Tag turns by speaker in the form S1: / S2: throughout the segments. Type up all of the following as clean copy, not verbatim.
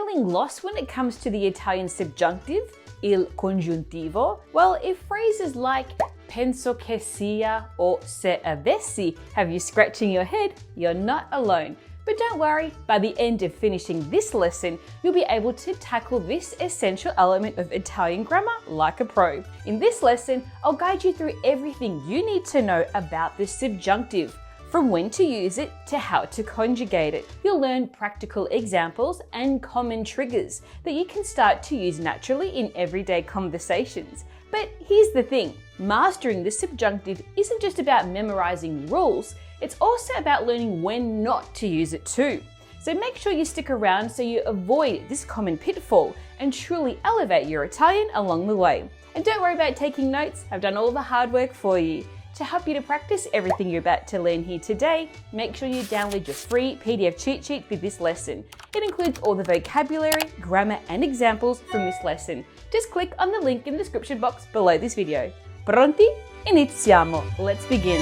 S1: feeling lost when it comes to the Italian subjunctive, il congiuntivo? Well, if phrases like penso che sia or se avessi have you scratching your head, you're not alone. But don't worry, by the end of finishing this lesson, you'll be able to tackle this essential element of Italian grammar like a pro. In this lesson, I'll guide you through everything you need to know about the subjunctive, from when to use it to how to conjugate it. You'll learn practical examples and common triggers that you can start to use naturally in everyday conversations. But here's the thing, mastering the subjunctive isn't just about memorizing rules, it's also about learning when not to use it too. So make sure you stick around so you avoid this common pitfall and truly elevate your Italian along the way. And don't worry about taking notes, I've done all the hard work for you. To help you to practice everything you're about to learn here today, make sure you download your free PDF cheat sheet for this lesson. It includes all the vocabulary, grammar, and examples from this lesson. Just click on the link in the description box below this video. Pronti? Iniziamo! Let's begin!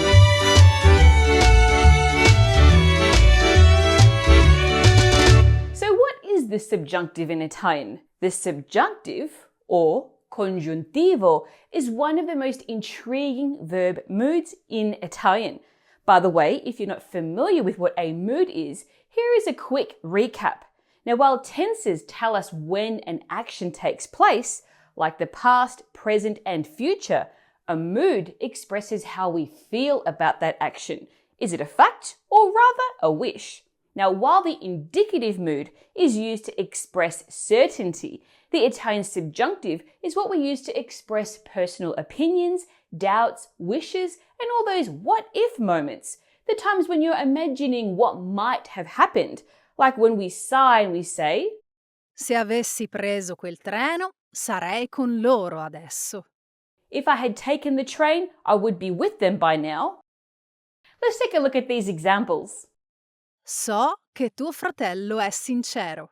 S1: So what is the subjunctive in Italian? The subjunctive, or congiuntivo, is one of the most intriguing verb moods in Italian. By the way, if you're not familiar with what a mood is, here is a quick recap. Now, while tenses tell us when an action takes place, like the past, present, and future, a mood expresses how we feel about that action. Is it a fact or rather a wish? Now, while the indicative mood is used to express certainty, the Italian subjunctive is what we use to express personal opinions, doubts, wishes, and all those what-if moments. The times when you're imagining what might have happened, like when we sigh and we say,
S2: Se avessi preso quel treno, sarei con loro adesso.
S1: If I had taken the train, I would be with them by now. Let's take a look at these examples.
S2: So che tuo fratello è sincero.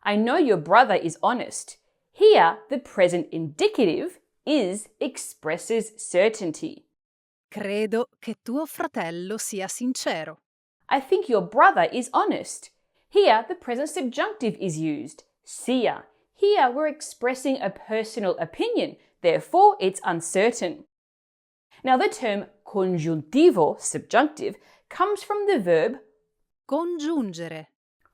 S1: I know your brother is honest. Here, the present indicative is expresses certainty.
S2: Credo che tuo fratello sia sincero.
S1: I think your brother is honest. Here, the present subjunctive is used, sia. Here, we're expressing a personal opinion, therefore it's uncertain. Now, the term congiuntivo, subjunctive, comes from the verb
S2: Congiungere.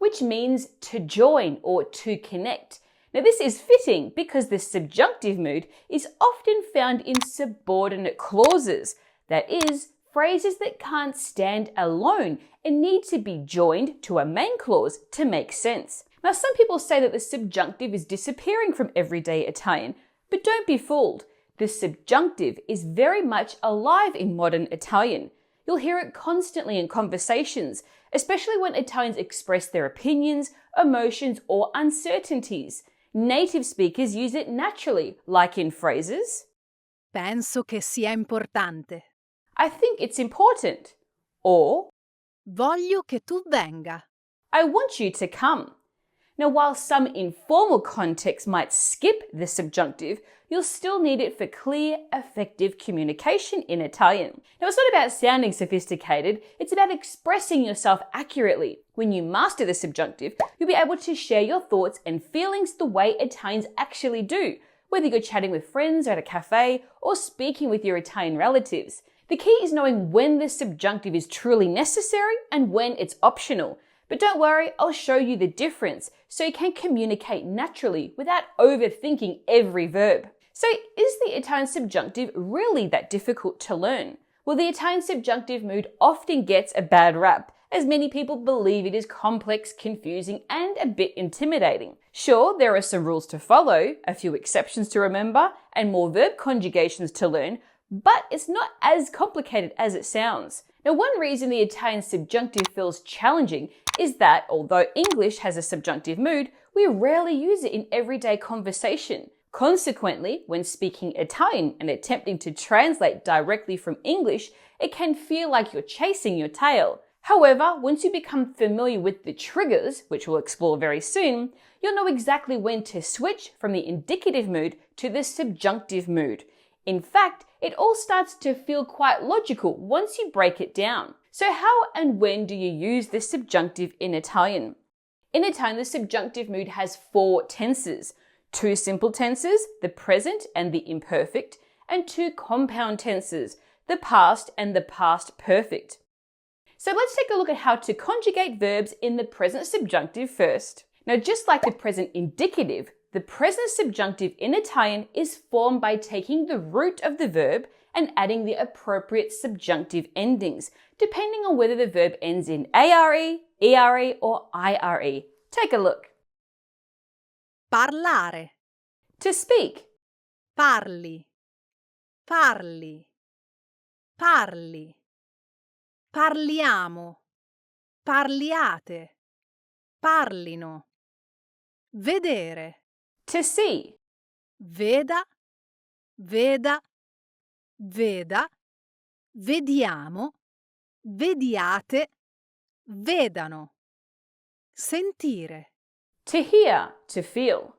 S1: which means to join or to connect. Now, this is fitting because the subjunctive mood is often found in subordinate clauses, that is, phrases that can't stand alone and need to be joined to a main clause to make sense. Now, some people say that the subjunctive is disappearing from everyday Italian, but don't be fooled. The subjunctive is very much alive in modern Italian. You'll hear it constantly in conversations, especially when Italians express their opinions, emotions, or uncertainties. Native speakers use it naturally, like in phrases,
S2: Penso che sia importante.
S1: I think it's important, or
S2: Voglio che tu venga.
S1: I want you to come. Now, while some informal contexts might skip the subjunctive, you'll still need it for clear, effective communication in Italian. Now, it's not about sounding sophisticated, it's about expressing yourself accurately. When you master the subjunctive, you'll be able to share your thoughts and feelings the way Italians actually do, whether you're chatting with friends at a cafe or speaking with your Italian relatives. The key is knowing when the subjunctive is truly necessary and when it's optional. But don't worry, I'll show you the difference so you can communicate naturally without overthinking every verb. So is the Italian subjunctive really that difficult to learn? Well, the Italian subjunctive mood often gets a bad rap, as many people believe it is complex, confusing, and a bit intimidating. Sure, there are some rules to follow, a few exceptions to remember, and more verb conjugations to learn, but it's not as complicated as it sounds. Now, one reason the Italian subjunctive feels challenging is that although English has a subjunctive mood, we rarely use it in everyday conversation. Consequently, when speaking Italian and attempting to translate directly from English, it can feel like you're chasing your tail. However, once you become familiar with the triggers, which we'll explore very soon, you'll know exactly when to switch from the indicative mood to the subjunctive mood. In fact, it all starts to feel quite logical once you break it down. So how and when do you use the subjunctive in Italian? In Italian, the subjunctive mood has 4 tenses. 2 simple tenses, the present and the imperfect, and 2 compound tenses, the past and the past perfect. So let's take a look at how to conjugate verbs in the present subjunctive first. Now, just like the present indicative, the present subjunctive in Italian is formed by taking the root of the verb and adding the appropriate subjunctive endings, depending on whether the verb ends in are, ere, or ire. Take a look.
S2: Parlare.
S1: To speak.
S2: Parli. Parli. Parli. Parliamo. Parliate. Parlino. Vedere.
S1: To see.
S2: Veda. Veda. Veda. Vediamo. Vediate. Vedano. Sentire.
S1: To hear, to feel.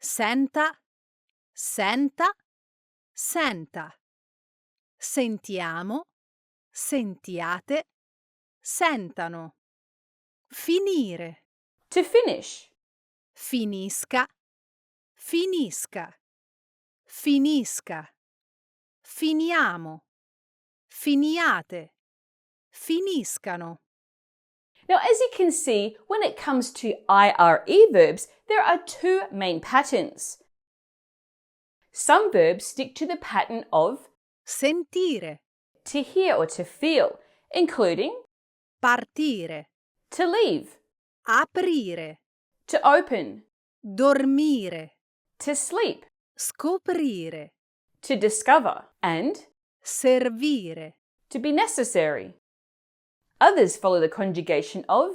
S2: Senta. Senta. Senta. Sentiamo. Sentiate. Sentano. Finire.
S1: To finish.
S2: Finisca. Finisca. Finisca. Finiamo. Finiate. Finiscano.
S1: Now, as you can see, when it comes to ire verbs, there are 2 main patterns. Some verbs stick to the pattern of
S2: Sentire.
S1: to hear or to feel, including
S2: Partire.
S1: to leave,
S2: Aprire.
S1: to open,
S2: Dormire.
S1: to sleep,
S2: Scoprire.
S1: to discover, and
S2: Servire.
S1: to be necessary. Others follow the conjugation of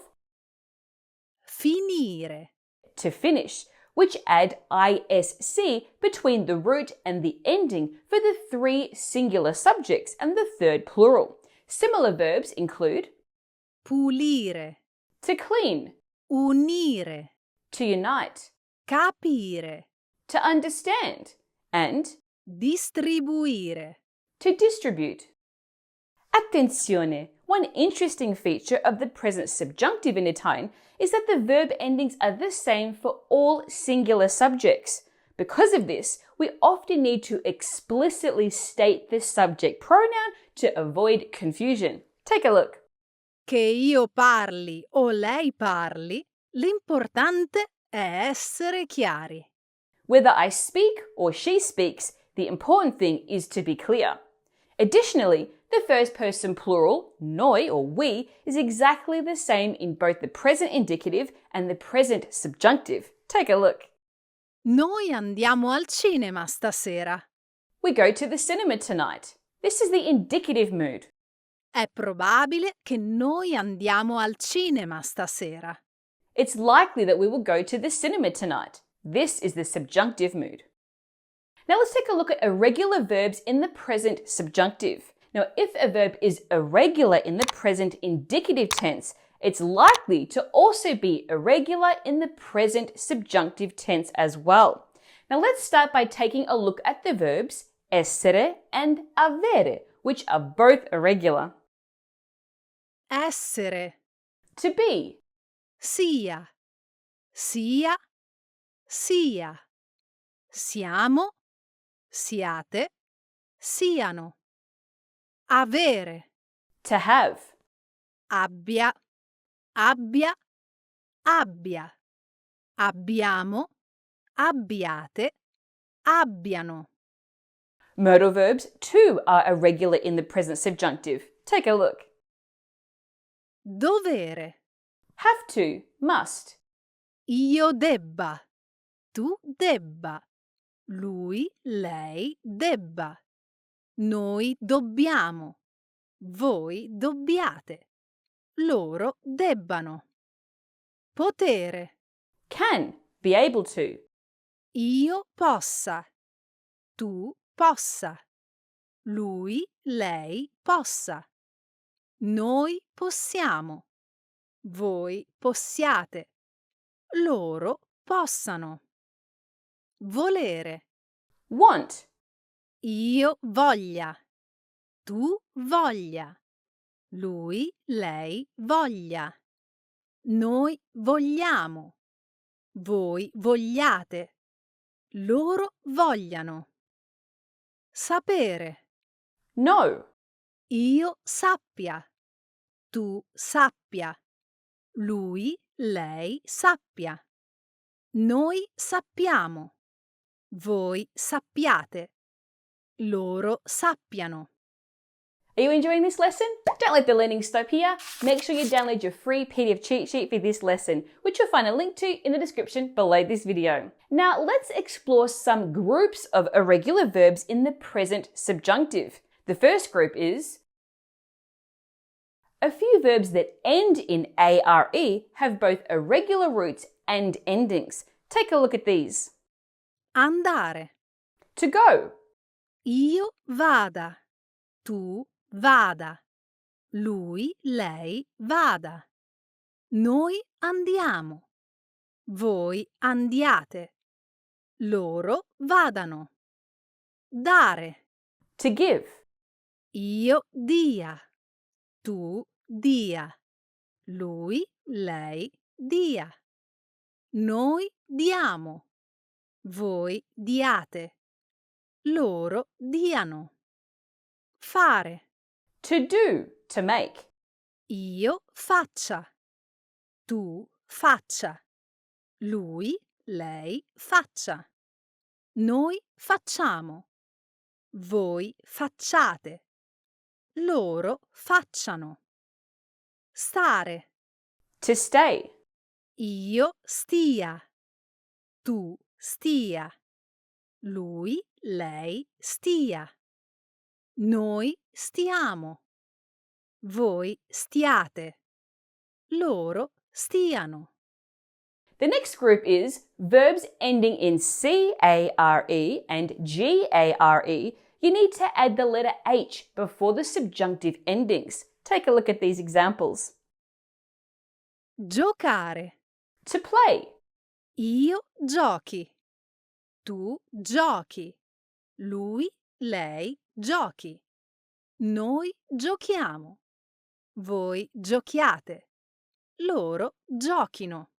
S2: Finire.
S1: to finish, which add isc between the root and the ending for the 3 singular subjects and the 3rd plural. Similar verbs include
S2: Pulire.
S1: to clean,
S2: Unire.
S1: to unite,
S2: Capire.
S1: to understand, and
S2: Distribuire.
S1: to distribute. Attenzione! One interesting feature of the present subjunctive in Italian is that the verb endings are the same for all singular subjects. Because of this, we often need to explicitly state the subject pronoun to avoid confusion. Take a look.
S2: Che io parli o lei parli, l'importante è essere chiari.
S1: Whether I speak or she speaks, the important thing is to be clear. Additionally, the first person plural, noi or we, is exactly the same in both the present indicative and the present subjunctive. Take a look.
S2: Noi andiamo al cinema stasera.
S1: We go to the cinema tonight. This is the indicative mood.
S2: È probabile che noi andiamo al cinema stasera.
S1: It's likely that we will go to the cinema tonight. This is the subjunctive mood. Now let's take a look at irregular verbs in the present subjunctive. Now, if a verb is irregular in the present indicative tense, it's likely to also be irregular in the present subjunctive tense as well. Now, let's start by taking a look at the verbs essere and avere, which are both irregular.
S2: Essere.
S1: To be,
S2: Sia. Sia. Sia. Siamo. Siate. Siano. Avere.
S1: to have,
S2: Abbia. Abbia. Abbia. Abbiamo. Abbiate. Abbiano.
S1: Modal verbs too are irregular in the present subjunctive. Take a look.
S2: Dovere.
S1: Have to, must.
S2: Io debba. Tu debba. Lui, lei debba. Noi dobbiamo. Voi dobbiate. Loro debbano. Potere.
S1: Can, be able to.
S2: Io possa. Tu possa. Lui, lei possa. Noi possiamo. Voi possiate. Loro possano. Volere.
S1: Want,
S2: Io voglia. Tu voglia. Lui, lei voglia. Noi vogliamo. Voi vogliate. Loro vogliano. Sapere.
S1: Know.
S2: Io sappia. Tu sappia. Lui, lei sappia. Noi sappiamo. Voi sappiate. Loro sappiano.
S1: Are you enjoying this lesson? Don't let the learning stop here. Make sure you download your free PDF cheat sheet for this lesson, which you'll find a link to in the description below this video. Now let's explore some groups of irregular verbs in the present subjunctive. The first group is a few verbs that end in are have both irregular roots and endings. Take a look at these.
S2: Andare.
S1: To go.
S2: Io vada. Tu vada. Lui, lei vada. Noi andiamo. Voi andiate. Loro vadano. Dare.
S1: To give.
S2: Io dia. Tu dia. Lui, lei dia. Noi diamo. Voi diate. Loro diano. Fare.
S1: To do. To make.
S2: Io faccia. Tu faccia. Lui, lei faccia. Noi facciamo. Voi facciate. Loro facciano. Stare.
S1: To stay.
S2: Io stia. Tu stia. Lui, lei stia. Noi stiamo. Voi stiate. Loro stiano.
S1: The next group is verbs ending in care and gare. You need to add the letter H before the subjunctive endings. Take a look at these examples.
S2: Giocare.
S1: To play.
S2: Io giochi. Tu giochi. Lui, lei giochi. Noi giochiamo. Voi giochiate. Loro giochino.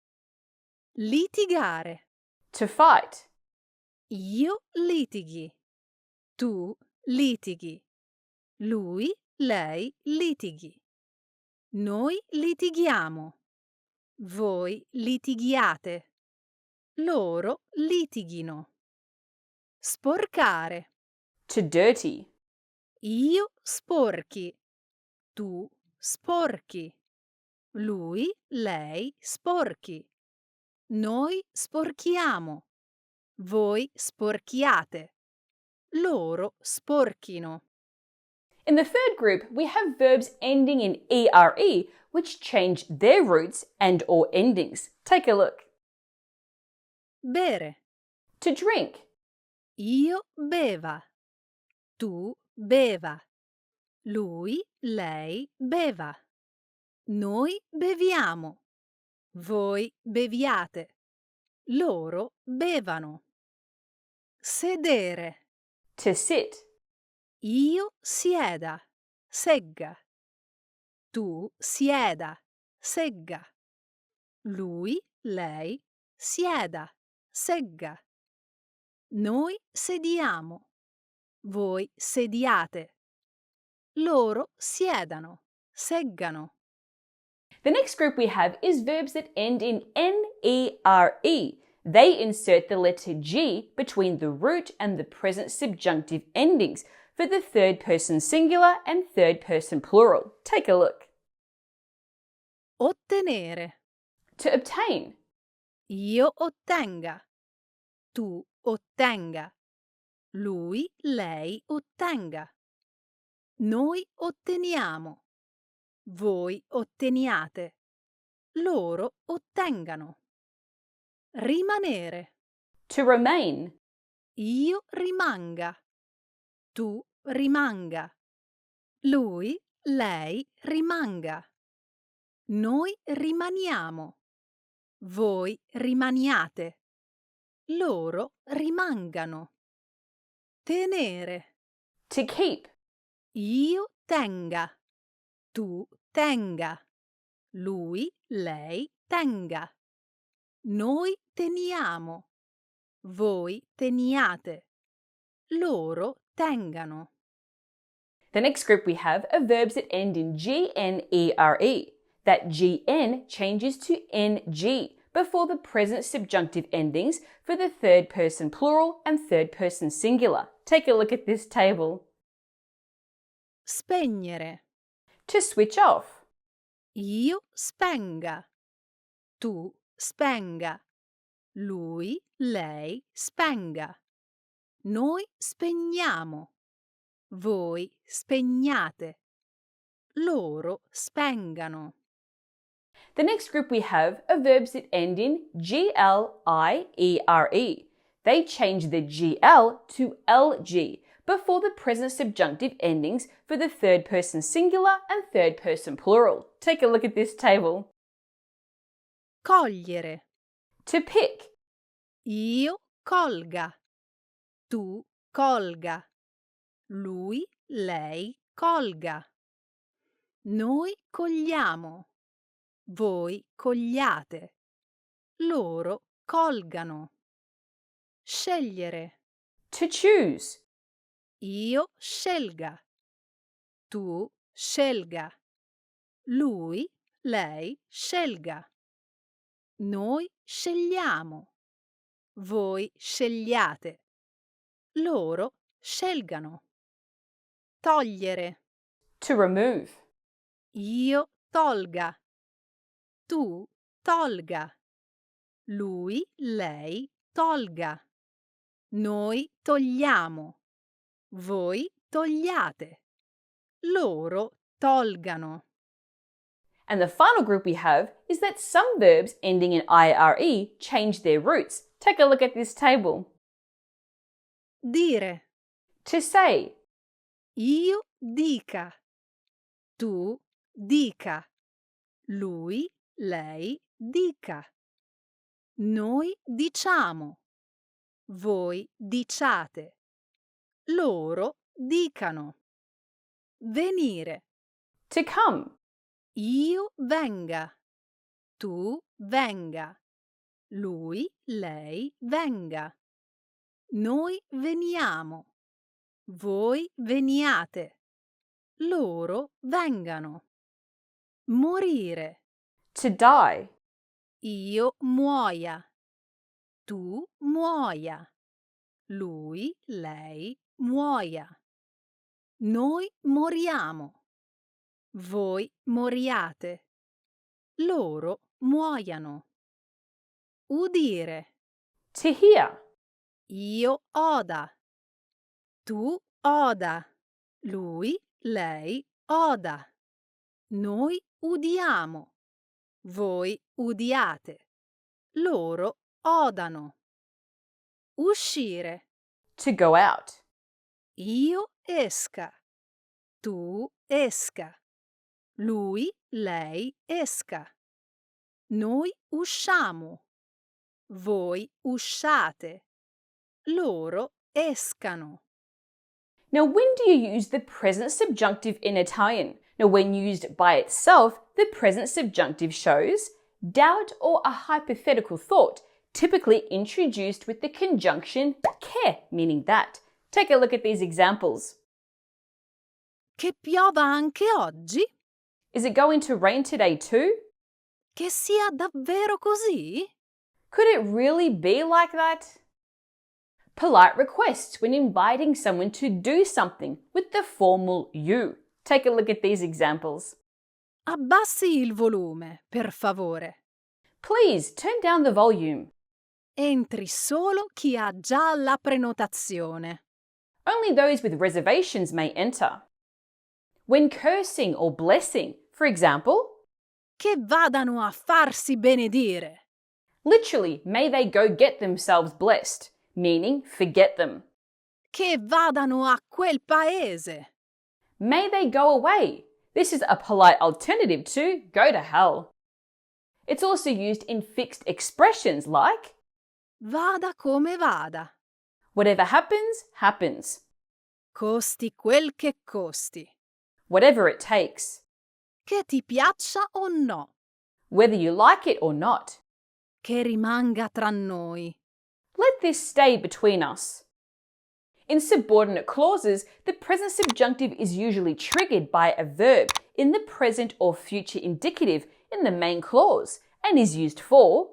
S2: Litigare.
S1: To fight.
S2: Io litighi. Tu litighi. Lui, lei litighi. Noi litighiamo. Voi litighiate. Loro litighino. Sporcare.
S1: To dirty.
S2: Io sporchi. Tu sporchi. Lui, lei sporchi. Noi sporchiamo. Voi sporchiate. Loro sporchino.
S1: In the third group, we have verbs ending in ere, which change their roots and or endings. Take a look.
S2: Bere.
S1: To drink.
S2: Io beva. Tu beva. Lui, lei beva. Noi beviamo. Voi beviate. Loro bevano. Sedere.
S1: To sit.
S2: Io sieda. Segga. Tu sieda. Segga. Lui, lei sieda. Segga. Noi sediamo. Voi sediate. Loro siedano. Seggano.
S1: The next group we have is verbs that end in nere. They insert the letter G between the root and the present subjunctive endings for the third person singular and third person plural. Take a look.
S2: Ottenere.
S1: To obtain.
S2: Io ottenga. Tu ottenga. Lui, lei ottenga. Noi otteniamo. Voi otteniate. Loro ottengano. Rimanere.
S1: To remain.
S2: Io rimanga. Tu rimanga. Lui, lei rimanga. Noi rimaniamo. Voi rimaniate. Loro rimangano. Tenere.
S1: To keep.
S2: Io tenga. Tu tenga. Lui, lei tenga. Noi teniamo. Voi teniate. Loro tengano.
S1: The next group we have are verbs that end in G-N-E-R-E. That G-N changes to N-G before the present subjunctive endings for the third person plural and third person singular. Take a look at this table.
S2: Spegnere.
S1: To switch off.
S2: Io spenga. Tu spenga. Lui, lei spenga. Noi spegniamo. Voi spegniate. Loro spengano.
S1: The next group we have are verbs that end in G-L-I-E-R-E. They change the GL to LG before the present subjunctive endings for the third person singular and third person plural. Take a look at this table.
S2: Cogliere.
S1: To pick.
S2: Io colga. Tu colga. Lui, lei colga. Noi cogliamo. Voi cogliate. Loro colgano. Scegliere.
S1: To choose.
S2: Io scelga. Tu scelga. Lui, lei scelga. Noi scegliamo. Voi scegliate. Loro scelgano. Togliere.
S1: To remove.
S2: Io tolga. Tu tolga. Lui, lei tolga. Noi togliamo. Voi togliate. Loro tolgano.
S1: And the final group we have is that some verbs ending in IRE change their roots. Take a look at this table.
S2: Dire.
S1: To say.
S2: Io dica. Tu dica. Lui, lei dica. Noi diciamo. Voi diciate. Loro dicano. Venire.
S1: To come.
S2: Io venga. Tu venga. Lui, lei venga. Noi veniamo. Voi veniate. Loro vengano. Morire.
S1: To die.
S2: Io muoia. Tu muoia. Lui, lei muoia. Noi moriamo. Voi moriate. Loro muoiano. Udire.
S1: To hear.
S2: Io oda. Tu oda. Lui, lei oda. Noi udiamo. Voi udiate. Loro odano. Uscire.
S1: To go out.
S2: Io esca. Tu esca. Lui, lei esca. Noi usciamo. Voi usciate. Loro escano.
S1: Now, when do you use the present subjunctive in Italian? Now, when used by itself, the present subjunctive shows doubt or a hypothetical thought, typically introduced with the conjunction che, meaning that. Take a look at these examples.
S2: Che piova anche oggi?
S1: Is it going to rain today too?
S2: Che sia davvero così?
S1: Could it really be like that? Polite requests when inviting someone to do something with the formal you. Take a look at these examples.
S2: Abbassi il volume, per favore.
S1: Please turn down the volume.
S2: Entri solo chi ha già la prenotazione.
S1: Only those with reservations may enter. When cursing or blessing, for example,
S2: Che vadano a farsi benedire.
S1: literally, may they go get themselves blessed, meaning forget them.
S2: Che vadano a quel paese.
S1: May they go away. This is a polite alternative to go to hell. It's also used in fixed expressions like
S2: Vada come vada.
S1: whatever happens, happens.
S2: Costi quel che costi.
S1: Whatever it takes.
S2: Che ti piaccia o no.
S1: whether you like it or not.
S2: Che rimanga tra noi.
S1: Let this stay between us. In subordinate clauses, the present subjunctive is usually triggered by a verb in the present or future indicative in the main clause and is used for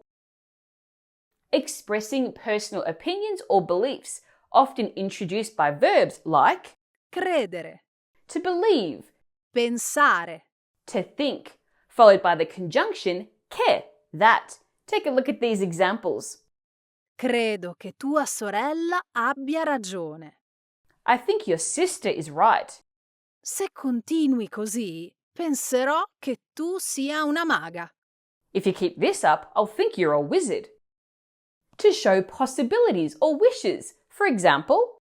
S1: expressing personal opinions or beliefs, often introduced by verbs like
S2: Credere.
S1: to believe,
S2: Pensare.
S1: to think, followed by the conjunction che, that. Take a look at these examples.
S2: Credo che tua sorella abbia ragione.
S1: I think your sister is right.
S2: Se continui così, penserò che tu sia una maga.
S1: If you keep this up, I'll think you're a wizard. To show possibilities or wishes. For example,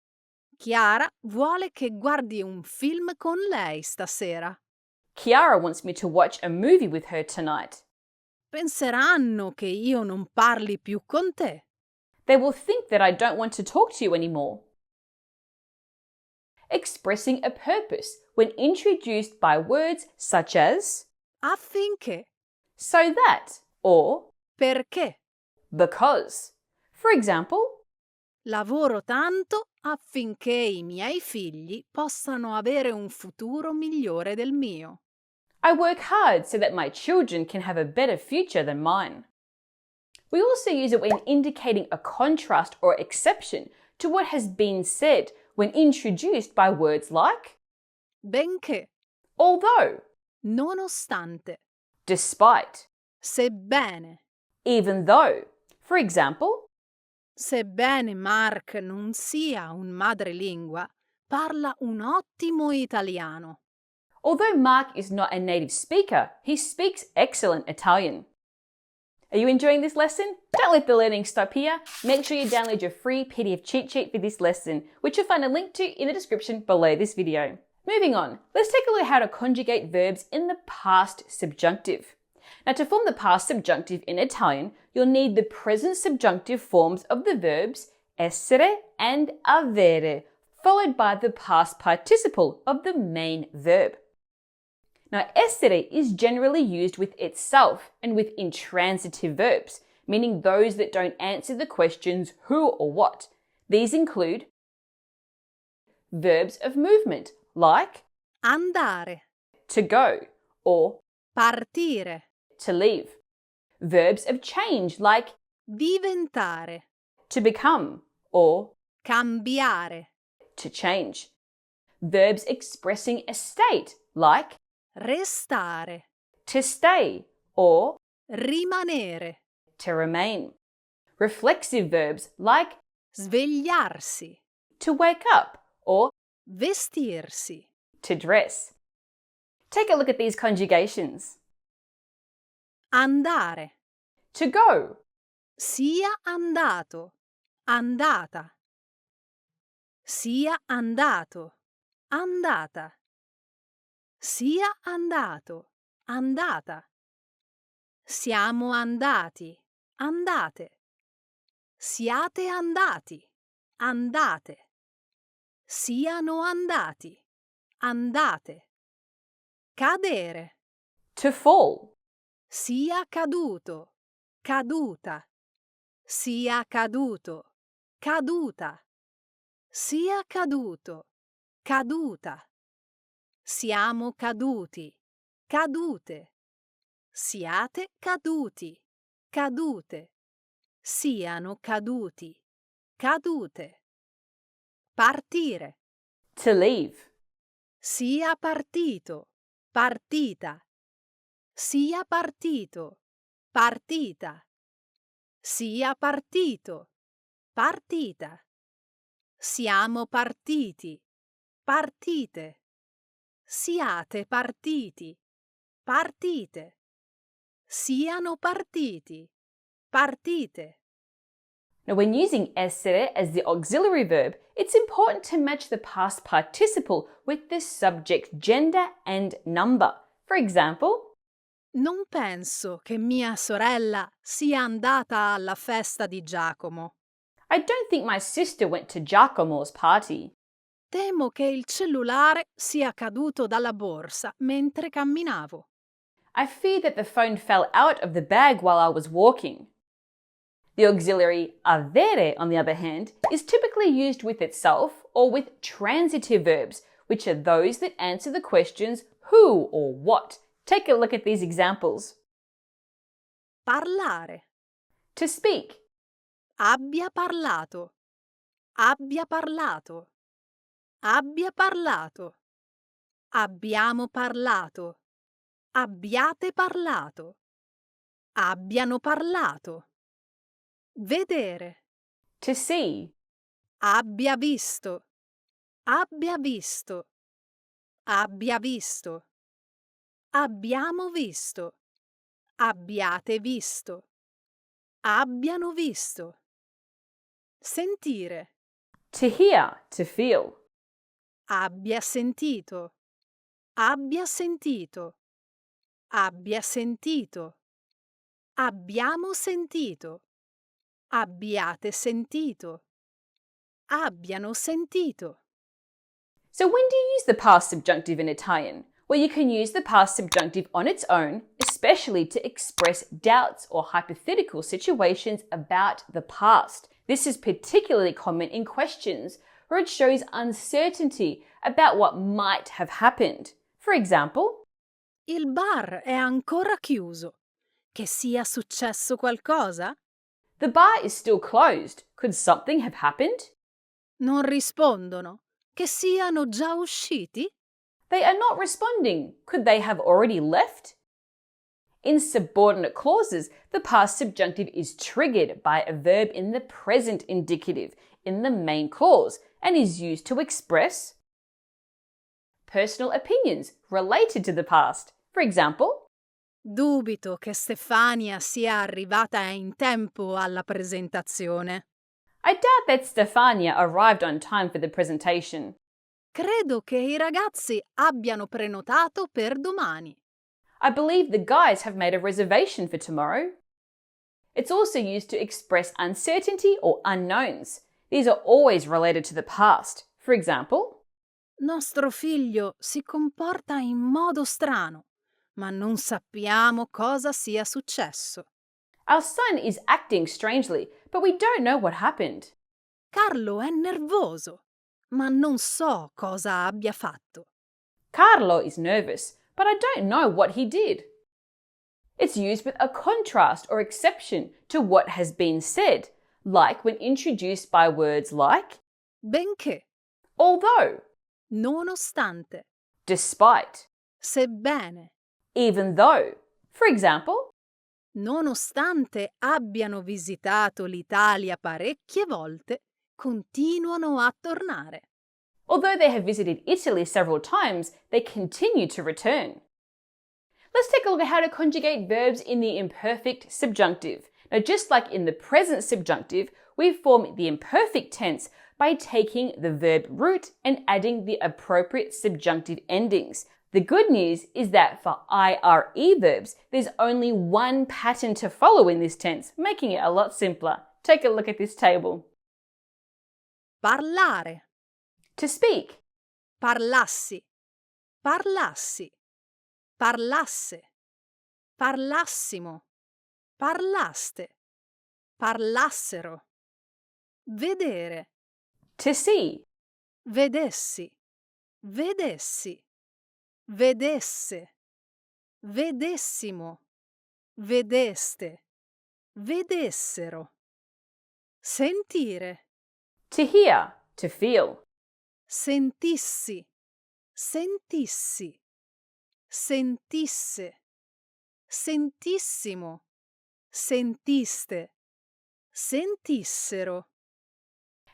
S2: Chiara vuole che guardi un film con lei stasera.
S1: Chiara wants me to watch a movie with her tonight.
S2: Penseranno che io non parli più con te.
S1: They will think that I don't want to talk to you anymore. Expressing a purpose when introduced by words such as
S2: Affinché.
S1: so that or
S2: Perché.
S1: because. For example,
S2: Lavoro tanto affinché i miei figli possano avere un futuro migliore del mio.
S1: I work hard so that my children can have a better future than mine. We also use it when indicating a contrast or exception to what has been said when introduced by words like
S2: Benché.
S1: although,
S2: Nonostante.
S1: despite,
S2: Sebbene.
S1: even though. For example,
S2: Sebbene Mark non sia un madrelingua, parla un ottimo italiano.
S1: although Mark is not a native speaker, he speaks excellent Italian. Are you enjoying this lesson? Don't let the learning stop here. Make sure you download your free PDF cheat sheet for this lesson, which you'll find a link to in the description below this video. Moving on, let's take a look at how to conjugate verbs in the past subjunctive. Now, to form the past subjunctive in Italian, you'll need the present subjunctive forms of the verbs essere and avere, followed by the past participle of the main verb. Now, essere is generally used with itself and with intransitive verbs, meaning those that don't answer the questions who or what. These include verbs of movement, like
S2: Andare.
S1: to go or
S2: Partire.
S1: to leave. Verbs of change, like
S2: Diventare.
S1: to become or
S2: Cambiare.
S1: to change. Verbs expressing a state, like
S2: Restare.
S1: to stay or
S2: Rimanere.
S1: to remain. Reflexive verbs, like
S2: Svegliarsi.
S1: to wake up or
S2: Vestirsi.
S1: to dress. Take a look at these conjugations.
S2: Andare.
S1: To go,
S2: Sia andato. Andata. Sia andato. Andata. Sia andato. Andata. Siamo andati. Andate. Siate andati. Andate. Siano andati. Andate. Cadere.
S1: to fall,
S2: Sia caduto. Caduta. Sia caduto. Caduta. Sia caduto. Caduta. Siamo caduti. Cadute. Siate caduti. Cadute. Siano caduti. Cadute. Partire.
S1: to leave,
S2: Sia partito. Partita. Sia partito. Partita. Sia partito. Partita. Siamo partiti. Partite. Siate partiti. Partite. Siano partiti. Partite.
S1: Now, when using essere as the auxiliary verb, it's important to match the past participle with the subject gender and number. For example,
S2: Non penso che mia sorella sia andata alla festa di Giacomo.
S1: I don't think my sister went to Giacomo's party.
S2: Temo che il cellulare sia caduto dalla borsa mentre camminavo.
S1: I fear that the phone fell out of the bag while I was walking. The auxiliary avere, on the other hand, is typically used with itself or with transitive verbs, which are those that answer the questions who or what. Take a look at these examples.
S2: Parlare.
S1: To speak.
S2: Abbia parlato. Abbia parlato. Abbia parlato. Abbiamo parlato. Abbiate parlato. Abbiano parlato. Vedere.
S1: To see.
S2: Abbia visto. Abbia visto. Abbia visto. Abbiamo visto. Abbiate visto. Abbiano visto. Sentire.
S1: To hear, to feel.
S2: Abbia sentito. Abbia sentito. Abbia sentito. Abbiamo sentito. Abbiate sentito. Abbiano sentito.
S1: So when do you use the past subjunctive in Italian? Well, you can use the past subjunctive on its own, especially to express doubts or hypothetical situations about the past. This is particularly common in questions where it shows uncertainty about what might have happened. For example,
S2: Il bar è ancora chiuso. Che sia successo qualcosa?
S1: the bar is still closed. Could something have happened?
S2: Non rispondono. Che siano già usciti?
S1: They are not responding. Could they have already left? In subordinate clauses, the past subjunctive is triggered by a verb in the present indicative in the main clause and is used to express personal opinions related to the past. For example,
S2: Dubito che Stefania sia arrivata in tempo alla presentazione.
S1: I doubt that Stefania arrived on time for the presentation.
S2: Credo che i ragazzi abbiano prenotato per domani.
S1: I believe the guys have made a reservation for tomorrow. It's also used to express uncertainty or unknowns. These are always related to the past. For example,
S2: Nostro figlio si comporta in modo strano, ma non sappiamo cosa sia successo.
S1: our son is acting strangely, but we don't know what happened.
S2: Carlo è nervoso, ma non so cosa abbia fatto.
S1: Carlo is nervous, but I don't know what he did. It's used with a contrast or exception to what has been said, like when introduced by words like
S2: Benché,
S1: although,
S2: nonostante,
S1: despite,
S2: sebbene,
S1: even though. For example,
S2: nonostante abbiano visitato l'Italia parecchie volte, continuano a tornare.
S1: although they have visited Italy several times, they continue to return. Let's take a look at how to conjugate verbs in the imperfect subjunctive. Now, just like in the present subjunctive, we form the imperfect tense by taking the verb root and adding the appropriate subjunctive endings. The good news is that for IRE verbs, there's only one pattern to follow in this tense, making it a lot simpler. Take a look at this table.
S2: Parlare,
S1: To speak,
S2: parlassi, parlassi, parlasse, parlassimo, parlaste, parlassero. Vedere,
S1: to see,
S2: vedessi, vedessi, vedesse, vedessimo, vedeste, vedessero. Sentire,
S1: to hear, to feel,
S2: sentissi, sentissi, sentisse, sentissimo, sentiste, sentissero.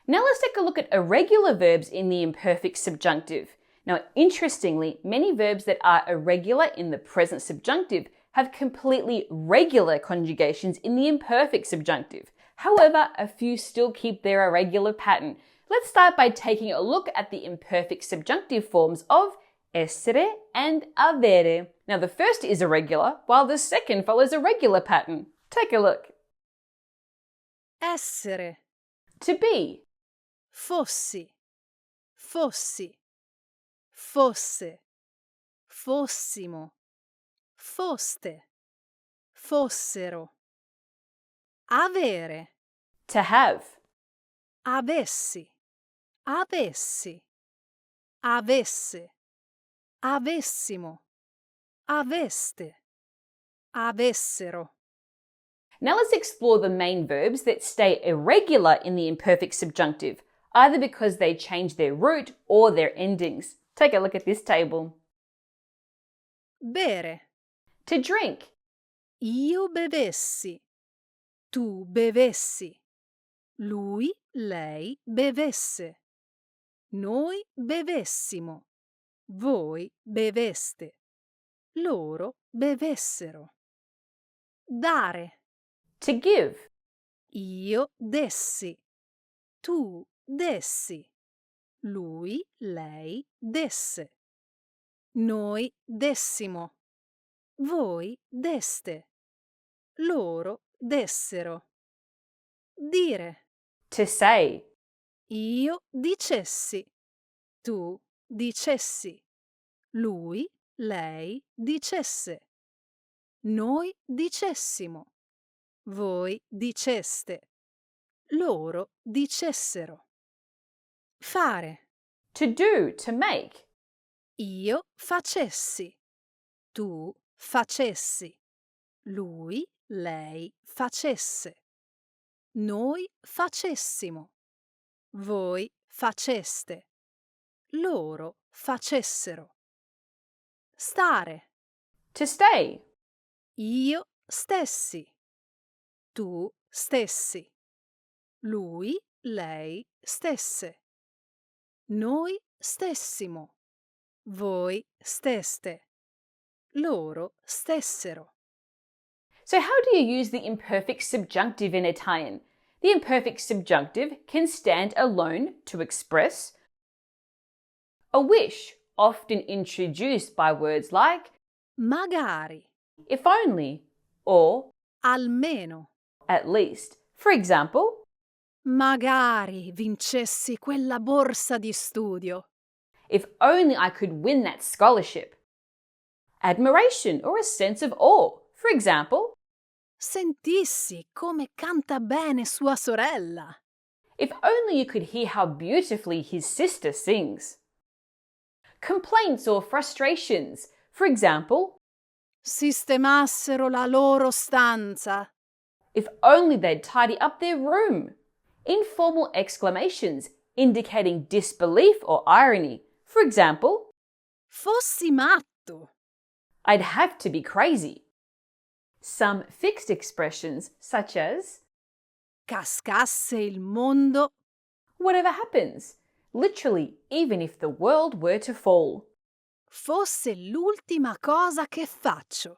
S1: Now let's take a look at irregular verbs in the imperfect subjunctive. Now, interestingly, many verbs that are irregular in the present subjunctive have completely regular conjugations in the imperfect subjunctive. However, a few still keep their irregular pattern. Let's start by taking a look at the imperfect subjunctive forms of essere and avere. Now, the first is irregular, while the second follows a regular pattern. Take a look.
S2: Essere,
S1: To be,
S2: fossi, fossi, fosse, fossimo, foste, fossero. Avere,
S1: To have.
S2: avessi, avessi, avesse, avessimo, aveste, avessero.
S1: Now let's explore the main verbs that stay irregular in the imperfect subjunctive, either because they change their root or their endings. Take a look at this table.
S2: Bere,
S1: To drink.
S2: io bevessi, tu bevessi, lui, lei bevesse, noi bevessimo, voi beveste, loro bevessero. Dare,
S1: To give.
S2: io dessi, tu dessi, lui, lei desse, noi dessimo, voi deste, loro dessero. Dire,
S1: To say.
S2: io dicessi, tu dicessi, lui, lei dicesse, noi dicessimo, voi diceste, loro dicessero. Fare,
S1: To do. To make.
S2: io facessi, tu facessi, lui, lei facesse, noi facessimo, voi faceste, loro facessero. Stare,
S1: To stay.
S2: io stessi, tu stessi, lui, lei stesse, noi stessimo, voi steste, loro stessero.
S1: So how do you use the imperfect subjunctive in Italian? The imperfect subjunctive can stand alone to express a wish, often introduced by words like
S2: Magari,
S1: if only or
S2: almeno,
S1: at least. For example,
S2: magari vincessi quella borsa di studio.
S1: if only I could win that scholarship. Admiration or a sense of awe. For example,
S2: Sentissi come canta bene sua sorella.
S1: if only you could hear how beautifully his sister sings. Complaints or frustrations. For example,
S2: Sistemassero la loro stanza.
S1: if only they'd tidy up their room. Informal exclamations indicating disbelief or irony. For example,
S2: Fossi matto.
S1: I'd have to be crazy. Some fixed expressions such as
S2: Cascasse il mondo.
S1: whatever happens, literally even if the world were to fall.
S2: Fosse l'ultima cosa che faccio.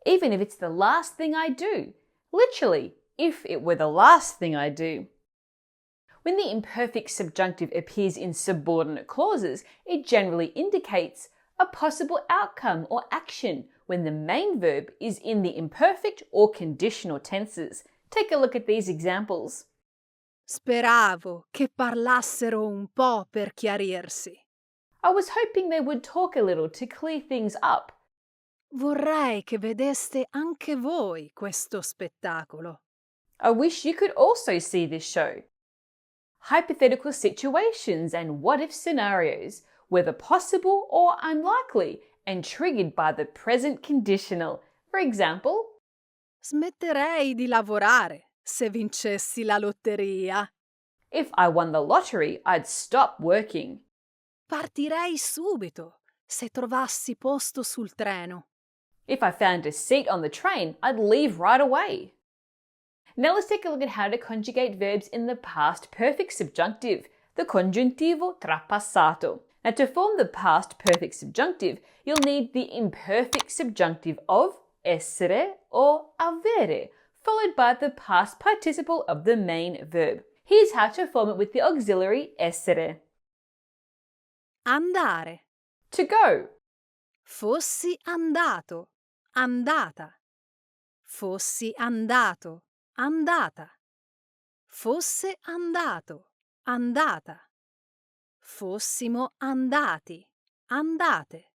S1: Even if it's the last thing I do, literally if it were the last thing I do. When the imperfect subjunctive appears in subordinate clauses, it generally indicates a possible outcome or action when the main verb is in the imperfect or conditional tenses. Take a look at these examples.
S2: Speravo che parlassero un po' per chiarirsi.
S1: I was hoping they would talk a little to clear things up.
S2: Vorrei che vedeste anche voi questo spettacolo.
S1: I wish you could also see this show. Hypothetical situations and what-if scenarios, whether possible or unlikely, and triggered by the present conditional. For example,
S2: Smetterei di lavorare se vincessi la lotteria.
S1: if I won the lottery, I'd stop working.
S2: Partirei subito se trovassi posto sul treno.
S1: If I found a seat on the train, I'd leave right away. Now let's take a look at how to conjugate verbs in the past perfect subjunctive, the congiuntivo trapassato. Now to form the past perfect subjunctive, you'll need the imperfect subjunctive of essere or avere, followed by the past participle of the main verb. Here's how to form it with the auxiliary essere.
S2: Andare.
S1: To go.
S2: Fossi andato. Andata. Fossi andato. Andata. Fosse andato. Andata. Fossimo andati. Andate.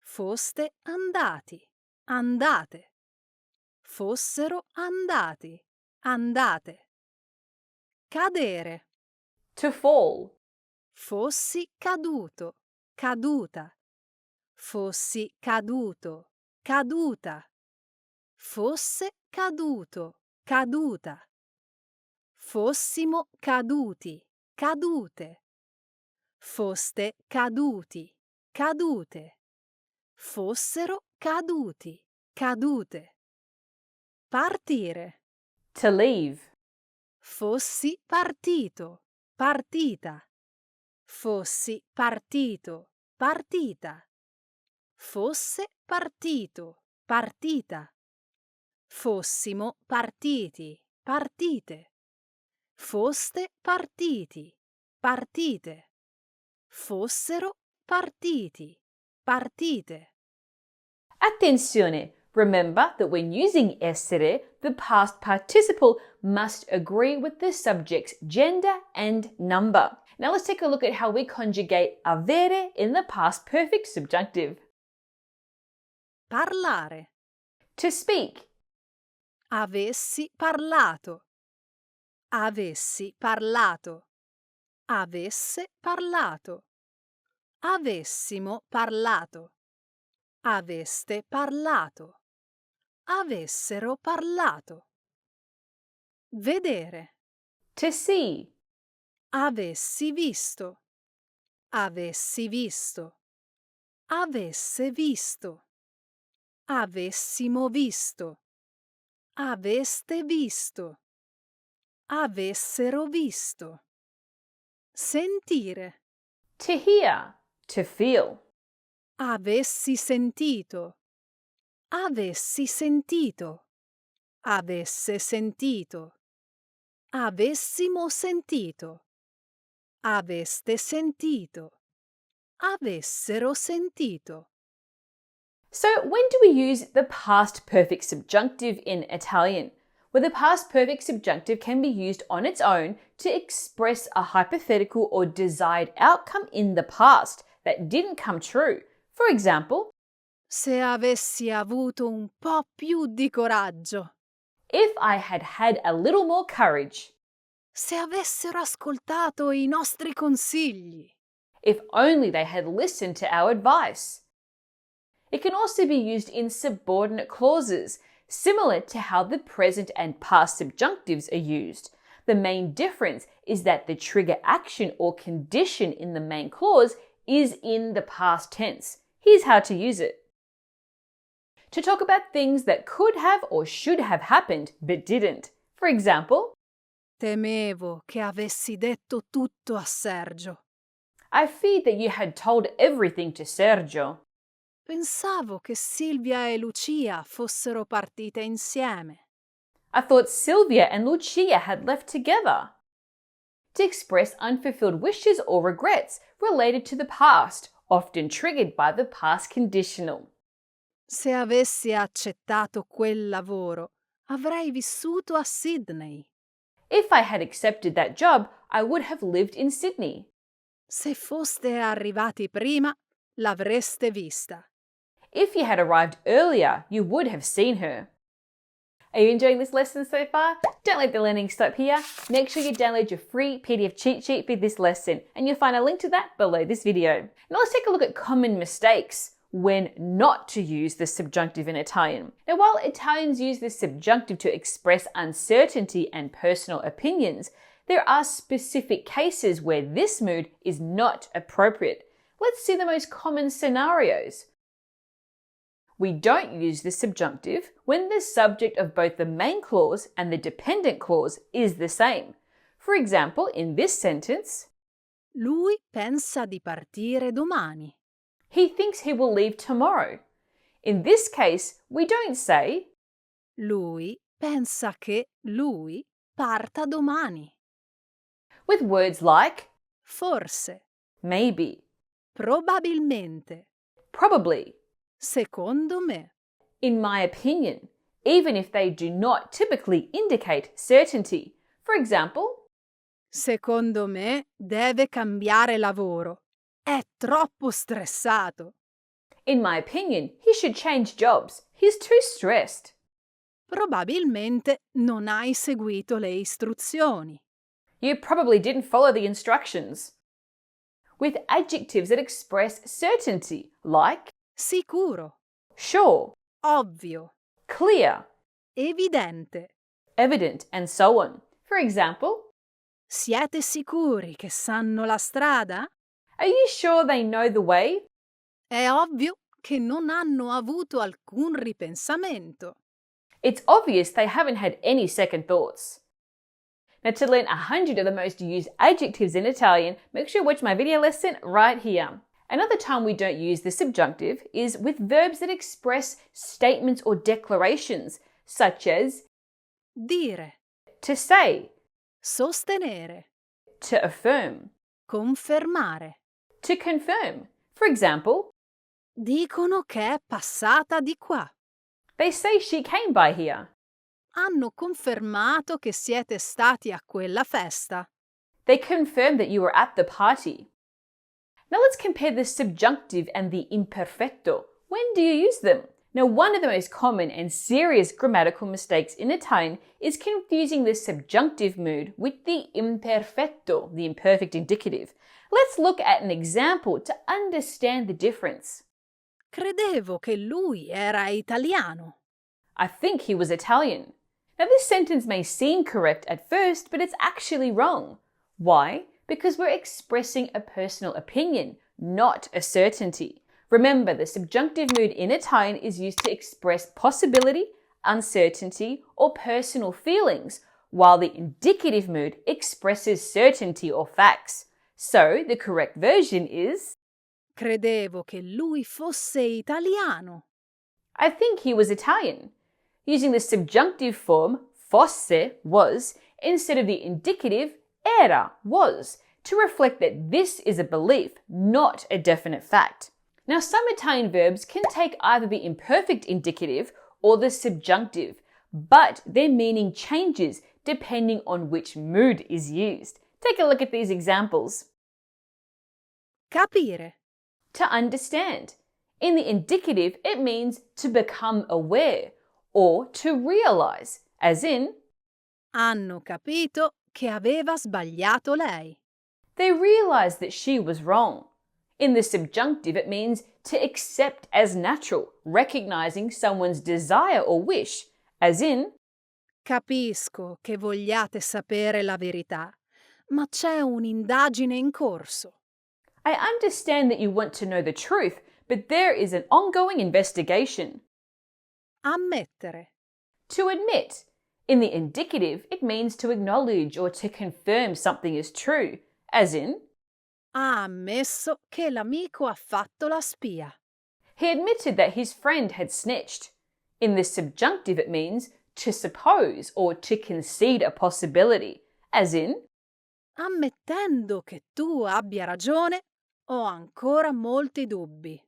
S2: Foste andati. andate. Fossero andati, andate. Cadere.
S1: To fall.
S2: Fossi caduto, caduta. Fossi caduto, caduta. Fosse caduto, caduta. Fossimo caduti, cadute. Foste caduti, cadute. Fossero caduti, cadute. Partire.
S1: To leave.
S2: Fossi partito, partita. Fossi partito, partita. Fosse partito, partita. Fossimo partiti, partite. Foste partiti, partite. Fossero partiti, partite.
S1: Attenzione! Remember that when using essere, the past participle must agree with the subject's gender and number. Now let's take a look at how we conjugate avere in the past perfect subjunctive.
S2: Parlare.
S1: To speak.
S2: Avessi parlato. Avessi parlato. Avesse parlato. Avessimo parlato. Aveste parlato. Avessero parlato. Vedere.
S1: To see.
S2: Avessi visto. Avessi visto. Avesse visto. Avessimo visto. Aveste visto. Avessero visto. Sentire.
S1: To hear. To feel.
S2: Avessi sentito. Avessi sentito. Avesse sentito. Avessimo sentito. Aveste sentito. Avessero sentito.
S1: So when do we use the past perfect subjunctive in Italian? Well, the past perfect subjunctive can be used on its own to express a hypothetical or desired outcome in the past that didn't come true. For example,
S2: Se avessi avuto un po' più di coraggio.
S1: if I had had a little more courage.
S2: Se avessero ascoltato i nostri consigli.
S1: If only they had listened to our advice. It can also be used in subordinate clauses, similar to how the present and past subjunctives are used. The main difference is that the trigger action or condition in the main clause is in the past tense. Here's how to use it. To talk about things that could have or should have happened but didn't. For example,
S2: Temevo che avessi detto tutto a Sergio.
S1: I feared that you had told everything to Sergio.
S2: Pensavo che Silvia e Lucia fossero partite insieme.
S1: I thought Sylvia and Lucia had left together. To express unfulfilled wishes or regrets related to the past, often triggered by the past conditional.
S2: Se avessi accettato quel lavoro, avrei vissuto a Sydney.
S1: If I had accepted that job, I would have lived in Sydney.
S2: Se foste arrivati prima, l'avreste vista.
S1: If you had arrived earlier, you would have seen her. Are you enjoying this lesson so far? Don't let the learning stop here. Make sure you download your free PDF cheat sheet for this lesson, and you'll find a link to that below this video. Now let's take a look at common mistakes when not to use the subjunctive in Italian. Now, while Italians use the subjunctive to express uncertainty and personal opinions, there are specific cases where this mood is not appropriate. Let's see the most common scenarios. We don't use the subjunctive when the subject of both the main clause and the dependent clause is the same. For example, in this sentence,
S2: Lui pensa di partire domani.
S1: he thinks he will leave tomorrow. In this case, we don't say,
S2: Lui pensa che lui parta domani.
S1: with words like
S2: Forse,
S1: maybe,
S2: probabilmente,
S1: probably,
S2: secondo me.
S1: in my opinion, even if they do not typically indicate certainty. For example,
S2: Secondo me deve cambiare lavoro. È troppo stressato.
S1: in my opinion, he should change jobs. He's too stressed.
S2: Probabilmente non hai seguito le istruzioni.
S1: You probably didn't follow the instructions. With adjectives that express certainty, like
S2: Sicuro,
S1: sure,
S2: ovvio,
S1: clear,
S2: evidente.
S1: evident, and so on. For example,
S2: Siete sicuri che sanno la strada?
S1: are you sure they know the way?
S2: È ovvio che non hanno avuto alcun ripensamento.
S1: It's obvious they haven't had any second thoughts. Now, to learn 100 of the most used adjectives in Italian, make sure you watch my video lesson right here. Another time we don't use the subjunctive is with verbs that express statements or declarations, such as
S2: Dire,
S1: to say,
S2: sostenere,
S1: to affirm,
S2: confermare.
S1: to confirm. For example,
S2: Dicono che è passata di qua.
S1: they say she came by here.
S2: Hanno confermato che siete stati a quella festa.
S1: They confirm that you were at the party. Now let's compare the subjunctive and the imperfecto. When do you use them? Now, one of the most common and serious grammatical mistakes in Italian is confusing the subjunctive mood with the imperfecto, the imperfect indicative. Let's look at an example to understand the difference.
S2: Credevo che lui era italiano.
S1: I think he was Italian. Now, this sentence may seem correct at first, but it's actually wrong. Why? Because we're expressing a personal opinion, not a certainty. Remember, the subjunctive mood in Italian is used to express possibility, uncertainty, or personal feelings, while the indicative mood expresses certainty or facts. So, the correct version is
S2: Credevo che lui fosse italiano.
S1: I think he was Italian. Using the subjunctive form fosse, was, instead of the indicative era, was, to reflect that this is a belief, not a definite fact. Now, some Italian verbs can take either the imperfect indicative or the subjunctive, but their meaning changes depending on which mood is used. Take a look at these examples.
S2: Capire,
S1: To understand. In the indicative, it means to become aware or to realize, as in,
S2: hanno capito che aveva sbagliato lei.
S1: they realized that she was wrong. In the subjunctive, it means to accept as natural, recognizing someone's desire or wish, as in,
S2: Capisco che vogliate sapere la verità, ma c'è un'indagine in corso.
S1: I understand that you want to know the truth, but there is an ongoing investigation.
S2: Ammettere,
S1: To admit. In the indicative, it means to acknowledge or to confirm something is true, as in,
S2: ha ammesso che l'amico ha fatto la spia.
S1: he admitted that his friend had snitched. In the subjunctive, it means to suppose or to concede a possibility, as in,
S2: Ammettendo che tu abbia ragione, ho ancora molti dubbi.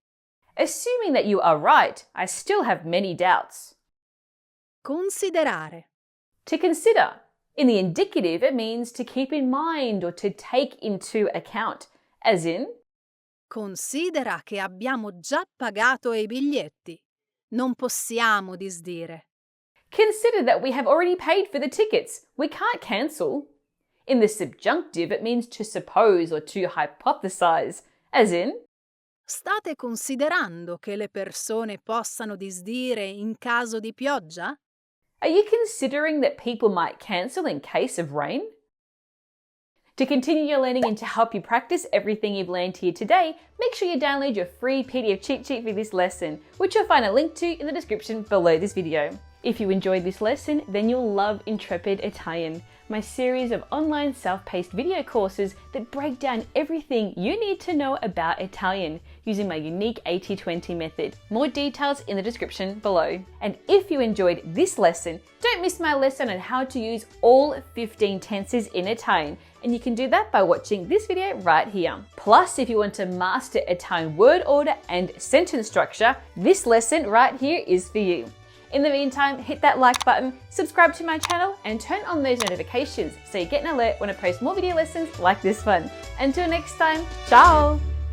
S1: assuming that you are right, I still have many doubts.
S2: Considerare,
S1: To consider. In the indicative, it means to keep in mind or to take into account, as in,
S2: considera che abbiamo già pagato i biglietti. Non possiamo disdire.
S1: consider that we have already paid for the tickets. We can't cancel. In the subjunctive, it means to suppose or to hypothesize, as in,
S2: State considerando che le persone possano disdire in caso di pioggia?
S1: are you considering that people might cancel in case of rain? To continue your learning and to help you practice everything you've learned here today, make sure you download your free PDF cheat sheet for this lesson, which you'll find a link to in the description below this video. If you enjoyed this lesson, then you'll love Intrepid Italian, my series of online self-paced video courses that break down everything you need to know about Italian using my unique 80-20 method. More details in the description below. And if you enjoyed this lesson, don't miss my lesson on how to use all 15 tenses in Italian, and you can do that by watching this video right here. Plus, if you want to master Italian word order and sentence structure, this lesson right here is for you. In the meantime, hit that like button, subscribe to my channel, and turn on those notifications so you get an alert when I post more video lessons like this one. Until next time, ciao!